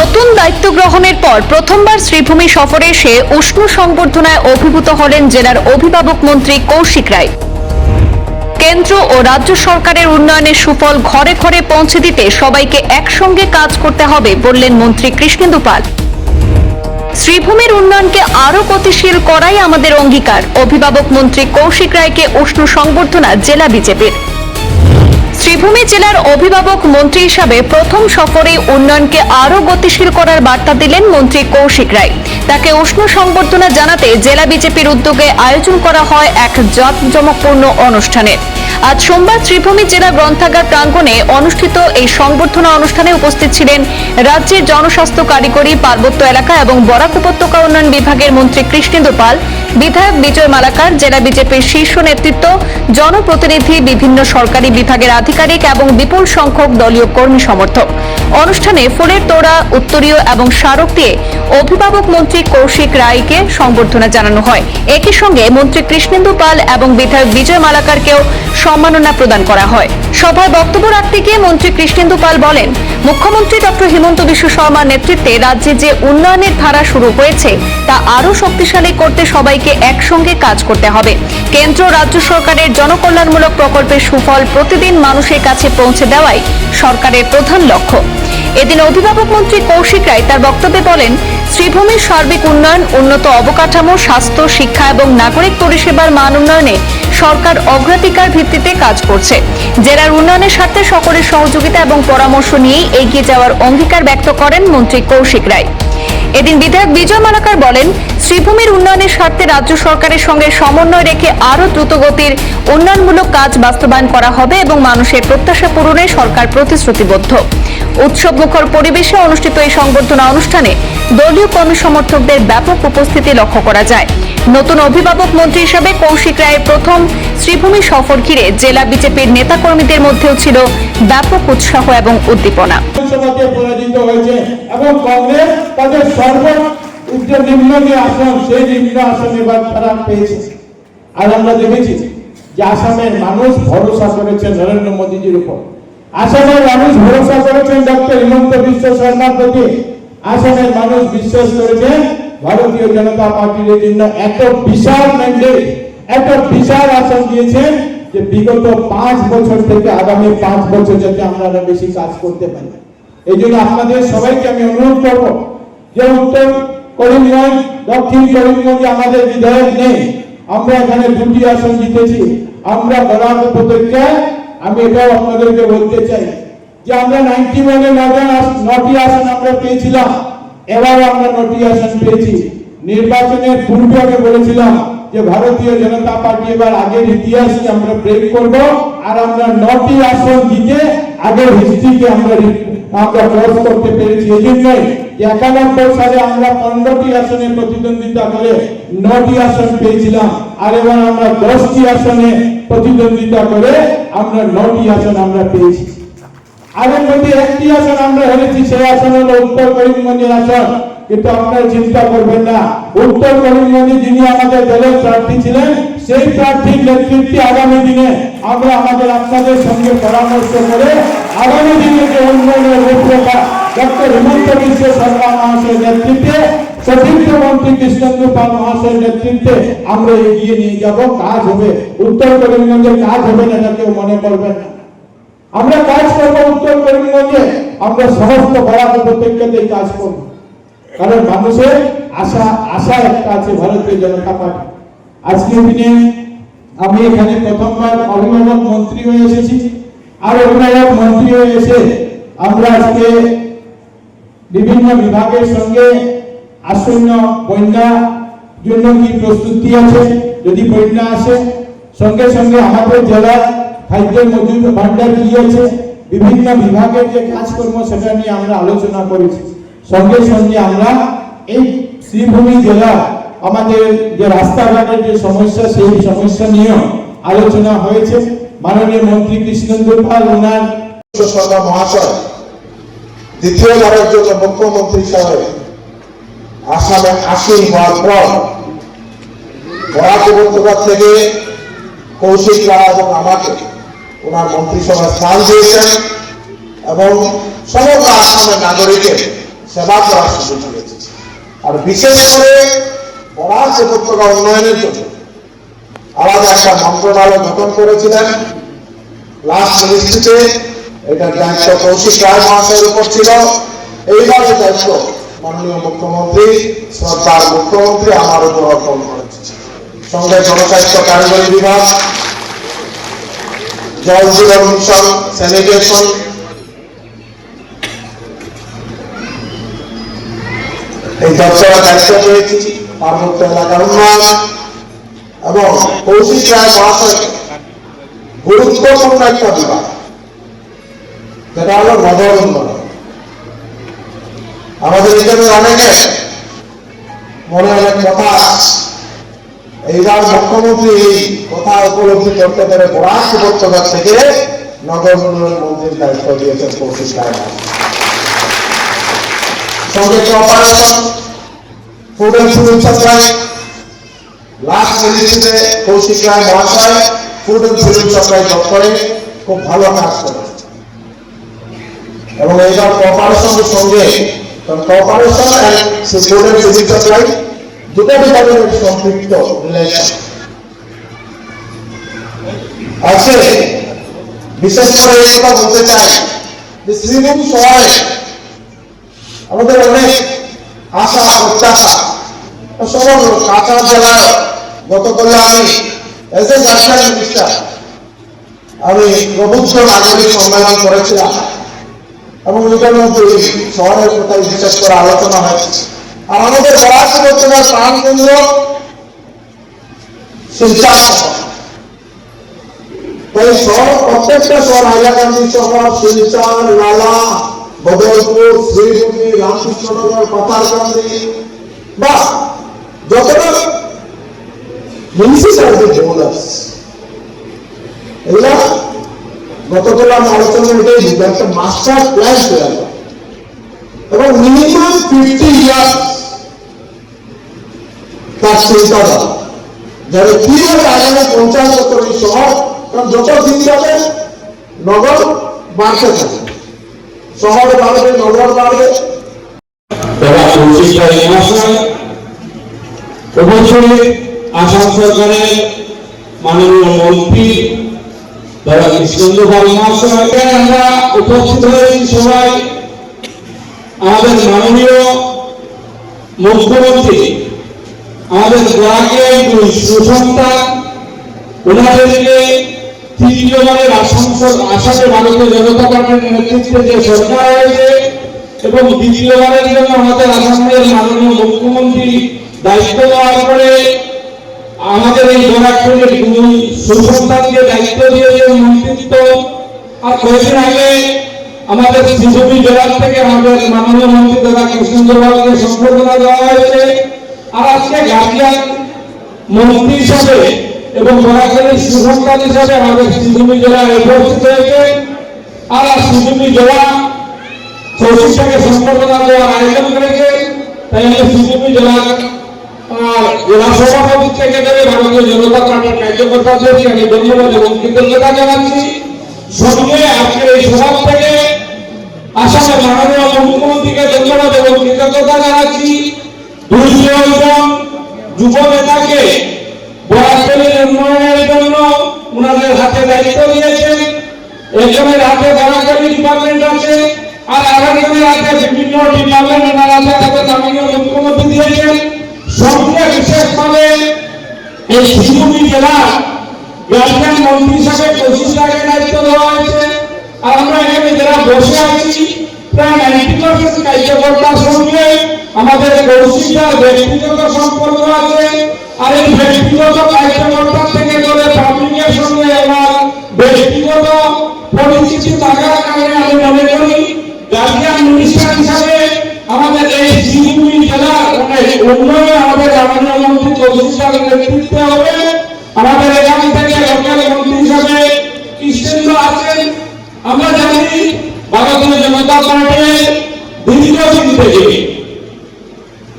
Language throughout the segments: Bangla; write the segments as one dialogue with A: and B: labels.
A: নতুন দায়িত্ব গ্রহণের পর প্রথমবার শ্রীভূমি সফরে এসে উষ্ণ সংবর্ধনায় অভিভূত হলেন জেলার অভিভাবক মন্ত্রী কৌশিক রায়। কেন্দ্র ও রাজ্য সরকারের উন্নয়নের সুফল ঘরে ঘরে পৌঁছে দিতে সবাইকে একসঙ্গে কাজ করতে হবে বললেন মন্ত্রী কৃষ্ণেন্দু পাল। শ্রীভূমির উন্নয়নকে আরো গতিশীল করাই আমাদের অঙ্গীকার। অভিভাবক মন্ত্রী কৌশিক রায়কে উষ্ণ সংবর্ধনা জেলা বিজেপির। শ্রীভূমি জেলার অভিভাবক মন্ত্রী হিসাবে প্রথম সফরে উন্নয়নকে আরো গতিশীল করার বার্তা দিলেন মন্ত্রী কৌশিক রায়। তাকে উষ্ণ সংবর্ধনা জানাতে জেলা বিজেপির উদ্যোগে আয়োজন করা হয় এক জাঁকজমকপূর্ণ অনুষ্ঠানের। আজ সোমবার শ্রীভূমি জেলা গ্রন্থাগার প্রাঙ্গণে অনুষ্ঠিত এই সংবর্ধনা অনুষ্ঠানে উপস্থিত ছিলেন রাজ্যের জনস্বাস্থ্য কারিগরি, পার্বত্য এলাকা এবং বরাক উপত্যকা উন্নয়ন বিভাগের মন্ত্রী কৃষ্ণেন্দু পাল, বিধায়ক বিজয় মালাকার, জেলা বিজেপির শীর্ষ নেতৃত্ব, জনপ্রতিনিধি, বিভিন্ন সরকারি বিভাগের আধিকারিক এবং বিপুল সংখ্যক দলীয় কর্মী সমর্থক। অনুষ্ঠানে ফুলের তোড়া, উত্তরীয় এবং স্মারক দিয়ে অভিভাবক মন্ত্রী কৌশিক রায়কে সংবর্ধনা জানানো হয়। একই সঙ্গে মন্ত্রী কৃষ্ণেন্দু পাল এবং বিধায়ক বিজয় মালাকারকেও সম্মাননা প্রদান করা হয়। সভায় বক্তব্য রাখতে গিয়ে মন্ত্রী কৃষ্ণেন্দু পাল বলেন, মুখ্যমন্ত্রী ডক্টর হিমন্ত বিশ্ব শর্মার নেতৃত্বে রাজ্যে যে উন্নয়নের ধারা শুরু হয়েছে তা আরো শক্তিশালী করতে সবাইকে একসঙ্গে কাজ করতে হবে। কেন্দ্র রাজ্য সরকারের জনকল্যাণমূলক প্রকল্পের সুফল প্রতিদিন মানুষের কাছে পৌঁছে দেওয়াই সরকারের প্রধান লক্ষ্য। এদিন অভিভাবক মন্ত্রী কৌশিক রায় তার বক্তব্যে বলেন, শ্রীভূমির সার্বিক উন্নয়ন, উন্নত অবকাঠামো, স্বাস্থ্য, শিক্ষা এবং নাগরিক পরিষেবার মান উন্নয়নে সরকার অগ্রাধিকার ভিত্তিতে কাজ করছে। জেলার উন্নয়নের স্বার্থে সকলের সহযোগিতা এবং পরামর্শ নিয়েই এগিয়ে যাওয়ার অঙ্গীকার ব্যক্ত করেন মন্ত্রী কৌশিক রায়। এদিন বিধায়ক বিজয় মালাকার বলেন, শ্রীভূমির উন্নয়নের স্বার্থে রাজ্য সরকারের সঙ্গে সমন্বয় রেখে আরো দ্রুতগতির উন্নয়নমূলক কাজ বাস্তবায়ন করা হবে এবং মানুষের প্রত্যাশা পূরণে সরকার প্রতিশ্রুতিবদ্ধ। উৎসবমুখর পরিবেশে অনুষ্ঠিত এই সংবর্ধনা অনুষ্ঠানে দলীয় কর্মী সমর্থকদের ব্যাপক উপস্থিতি লক্ষ্য করা যায়। নতুন অভিভাবক মন্ত্রী হিসাবে কৌশিক রায়ের প্রথম শ্রীভূমি সফর ঘিরে জেলা বিজেপির নেতাকর্মীদের মধ্যেও ছিল ব্যাপক উৎসাহ এবং উদ্দীপনা।
B: পরাজিত হয়েছে এবং কংগ্রেস তাদের সর্বোচ্চ নিম্ন যে আসন, সেই নিম্ন আসন এবার তারা পেয়েছে। আর আমরা দেখেছি যে আসামের মানুষ ভরসা করেছে নরেন্দ্র মোদীজির উপর। আসামের মানুষ ভরসা করেছেন ডক্টর হিমন্ত বিশ্ব শর্মার প্রতি। আসামের মানুষ বিশ্বাস করেছেন ভারতীয় জনতা পার্টির জন্য এত বিশাল ম্যান্ডেট, এত বিশাল আসন দিয়েছেন যে বিগত 5 বছর থেকে আগামী 5 বছর যাতে আমরা আরো বেশি কাজ করতে পারি। এই জন্য আপনাদের সবাইকে আমি অনুরোধ করবো যে উত্তর করিমগঞ্জ, দক্ষিণ করিমগঞ্জে আমাদের বিধায়ক নেই, আমরা এখানে 2টি আসন জিতেছি। আমরা বরাক উপত্যকায় আমি এটাও আপনাদেরকে বলতে চাই যে আমরা 91-এ 9টি আসন আমরা পেয়েছিলাম, এবার আমরা 9টি আসন পেয়েছি। নির্বাচনের পূর্বে আমি বলেছিলাম যে ভারতীয় জনতা পার্টি এবার আগের ইতিহাসকে আমরা ব্রেক করব আর আমরা 9টি আসন জিতে আগের হিস্ট্রিকে আমরা ক্রস করতে পেরেছি। এই জন্যই 91 সালে আমরা 15টি আসনে প্রতিদ্বন্দ্বিতা করে 9টি আসন পেয়েছিলাম, আর এবার আমরা 10টি আসনে প্রতিদ্বন্দ্বিতা করে আমরা 9টি আসন আমরা পেয়েছি। আর এর মধ্যে 1টি আসন আমরা হেরেছি, সেই আসন হলো উত্তর করিমগঞ্জের আসন। কিন্তু আপনারা চিন্তা করবেন না, উত্তর করিমগঞ্জে যিনি আমাদের দলের প্রার্থী ছিলেন সেই প্রার্থীর নেতৃত্বে আগামী দিনে আমরা আমাদের আপনাদের সঙ্গে পরামর্শ করে আগামী দিনে যে উন্নয়নের রূপরেখা ডক্টর হিমন্ত বিশ্ব শর্মা মহাশয়ের নেতৃত্বে, সতীর্থ মন্ত্রী কৃষ্ণেন্দু পাল মহাশয়ের নেতৃত্বে আমরা এগিয়ে নিয়ে যাব। কাজ হবে, উত্তর করিমগঞ্জে কাজ হবে না, এটা কেউ মনে করবেন না। আমরা কাজ করবো উত্তর করিমগঞ্জে, আমরা সমস্ত বরাক উপত্যকাতেই কাজ করবো। কারণ মানুষের আশা একটা আছে ভারতীয় জনতা পার্টি। আজকের দিনে আমি এখানে প্রথমবার অভিভাবক মন্ত্রী হয়ে এসেছি, আর অভিভাবক মন্ত্রী হয়ে এসে আমরা আজকে বিভিন্ন বিভাগের সঙ্গে আসন্ন বন্যা জন্য কি প্রস্তুতি আছে, যদি বন্যা আসে সঙ্গে সঙ্গে আমাদের জেলার খাদ্যের মজুদ ভান্ডার কি আছে, বিভিন্ন বিভাগের যে কাজকর্ম সেটা নিয়ে আমরা আলোচনা করেছি। সঙ্গে সঙ্গে আমরা এই শ্রীভূমি জেলা আমাদের যে রাস্তাঘাটের যে সমস্যা, সেই সমস্যা নিয়েও আলোচনা হয়েছে। মাননীয় মন্ত্রী কৃষ্ণেন্দু পাল ওনার
C: শর্মা মহাশয় দ্বিতীয়বারের জন্য মুখ্যমন্ত্রী হিসাবে আসামে আসীন হওয়ার পর বরাক উপত্যকা থেকে কৌশিক রায় এবং আমাকে ওনার মন্ত্রিসভায় স্থান দিয়েছেন এবং সমগ্র আসামের নাগরিকের সেবা করার সুযোগ দিয়েছে। আর বিশেষ করে বরাক উপত্যকা উন্নয়নের জন্য আলাদা একটা মন্ত্রণালয় গঠন করেছিলেন। লাস্ট মিনিস্ট্রিতে এটার দায়িত্ব কৌশিক রায় মহাশয়ের উপর ছিল। এইবারে দায়িত্ব মাননীয় মুখ্যমন্ত্রী, শ্রদ্ধার মুখ্যমন্ত্রী আমার উপর অর্পণ করেছে। সঙ্গে জনস্বাস্থ্য কারিগরি বিভাগ, জল জীবন মিশন, স্যানিটেশন, এই দপ্তরের দায়িত্ব পেয়েছি, পার্বত্য এলাকার উন্নয়ন এবং কৌশিক রায় মহাশয় গুরুত্বপূর্ণ একটা বিভাগ যেটা হলো নগর উন্নয়ন। আমাদের এখানে অনেকে মনে অনেক কথা আছে। এইবার মুখ্যমন্ত্রী এই কথা উপলব্ধি করতে পেরে বরাক উপত্যকা থেকে নগর উন্নয়ন মন্ত্রীর দায়িত্ব দিয়েছেন কৌশিক রায়। সঙ্গে cooperation, food and food supply, last মিনিস্ট্রিতে কৌশিক রায় মহাশয় ফুড এন্ড ফুড সাপ্লাই দপ্তরে খুব ভালো কাজ করেছে। এবং এইবার কোঅপারেশনের সঙ্গে cooperation and food and food supply দুটো ডিপার্টমেন্টের সম্পৃক্ত রিলেশন আছে। বিশেষ করে এই কথা বলতে চাই যে শ্রীভূম শহরে আমাদের অনেক আশা প্রত্যাশা। সমগ্র কাছাড় জেলায় গতকালে আমি এজ এ জাতীয় মিনিস্টার আমি প্রবুদ্ধ নাগরিক সম্মেলন করেছিলাম এবং এটার মধ্যে শহরের কোথায় বিশেষ করে আলোচনা হয়েছে। আর আমাদের বরাক উপত্যকার প্রাণ কেন্দ্র শিলচর শহর। তাই শহর, প্রত্যেকটা শহর, হাইলাকান্দি শহর, শিলচর, লালা, বদলপুর, শ্রীভূমি, রামকৃষ্ণনগর, পাতারকান্দি বা যতটা মিউনিসিপ্যালিটি বোর্ডার্স, এগুলা গতকাল আমি আলোচনা এটাই দিই, একটা মাস্টার প্ল্যান তৈরি করে এবং মিনিমাম 50 ইয়ার্স তার চিন্তাধারা যারা কিভাবে আগামী 50 বছর এই শহর, কারণ যত দিন যাবে নগর বাড়তে থাকে, শহর বাড়বে, নগর বাড়বে।
D: অবশ্যই আসাম সরকারের মাননীয় মন্ত্রী দাদা কৃষ্ণেন্দু পাল মহাশয়, আমরা উপস্থিত হয়েছি সবাই আমাদের মাননীয় মুখ্যমন্ত্রী, আমাদের বরাকের দুই সুসন্তান, ওনাদেরকে তৃতীয়বারের আসামে ভারতীয় জনতা পার্টির নেতৃত্বে যে সরকার হয়েছে এবং দ্বিতীয়বারের জন্য আমাদের আসামের মাননীয় মুখ্যমন্ত্রী দায়িত্ব দেওয়ার পরে আমাদের এই বরাকের দুই সুসন্তানকে দায়িত্ব দিয়েছেন মন্ত্রিত্ব। আর কয়েকদিন আগে আমাদের শ্রীভূমি জেলা থেকে আমাদের মাননীয় মন্ত্রী দাদা কৃষ্ণেন্দু পালকে সম্বর্ধনা দেওয়া হয়েছে। আর আজকে গার্জিয়ান মন্ত্রী হিসাবে এবং বরাকের সুসন্তান হিসাবে আমাদের শ্রীভূমি জেলায় উপস্থিত হয়েছে। আর শ্রীভূমি জেলা কৌশিককে সম্বর্ধনা দেওয়ার আয়োজন করেছে। তাই আমি শ্রীভূমি জেলার জেলা সভাপতি থেকে ভারতীয় জনতা পার্টির কার্যকর্তাদেরকে আমি ধন্যবাদ এবং কৃতজ্ঞতা জানাচ্ছি। সঙ্গে আজকের এই সভা থেকে আসামের মাননীয় মুখ্যমন্ত্রীকে ধন্যবাদ এবং কৃতজ্ঞতা জানাচ্ছি। 200 জন যুব নেতাকে বরাকের উন্নয়নের জন্য ওনাদের হাতে দায়িত্ব দিয়েছেন। একজনের হাতে বরাকের ডিপার্টমেন্ট আছে আর আরেকজনের হাতে বিভিন্ন ডিপার্টমেন্ট ওনার হাতে তাদের মাননীয় মুখ্যমন্ত্রী দিয়েছেন। সঙ্গে বিশেষভাবে এই শ্রীভূমি জেলার গার্জিয়ান মন্ত্রী হিসাবে কৌশিক রায়কে দায়িত্ব দেওয়া হয়েছে। আর আমরা এখানে যারা বসে আছি প্রায় 90% কার্যকর্তার সঙ্গে আমাদের কৌশিকদার ব্যক্তিগত সম্পর্ক আছে। আর এই ব্যক্তিগত কার্যকর্তার থেকে করে পাবলিকের সঙ্গে আমার ব্যক্তিগত পরিচিতি থাকার কারণে আমি মনে করি গার্জিয়ান মিনিস্টার হিসাবে আমাদের এই শ্রীভূমি জেলার অনেক উন্নয়ন আমাদের মাননীয় মন্ত্রী কৌশিকদার নেতৃত্বে হবে। আমাদের এখান থেকে লোকাল মন্ত্রী হিসাবে কৃষ্ণেন্দু আছেন। আমরা জানি ভারতীয় জনতা পার্টির দীর্ঘদিন থেকে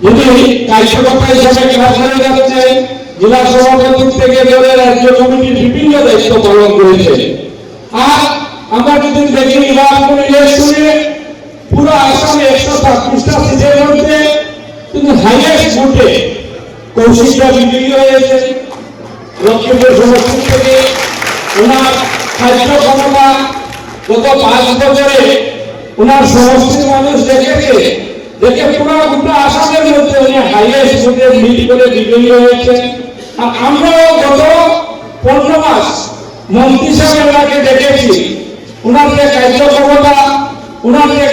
D: যিনি কার্যকর্তা হিসাবে কাজ করে যাচ্ছেন, জেলা সভাপতি থেকে ধরে রাজ্য কমিটির বিভিন্ন দায়িত্ব পালন করেছে। আর আমরা যদি দেখি পুরো আসামে 100 36টা সিটের মধ্যে কিন্তু হাইয়েস্ট ভোটে কৌশিকরা বিজয়ী হয়েছে। লক্ষ্মীপুর সমষ্টি থেকে ওনার খাদ্য ক্ষমতা গত 5 বছরে ওনার সমষ্টির মানুষ দেখেছে, দেখে পুরো গোটা আসামের মধ্যে উনি হাইয়েস্ট ভোটে লিড করে বিজয়ী হয়েছে। আর আমরাও গত 15 মাস মন্ত্রী সাহেব ওনাকে দেখেছি, ওনার যে কার্য ক্ষমতা, ওনার যে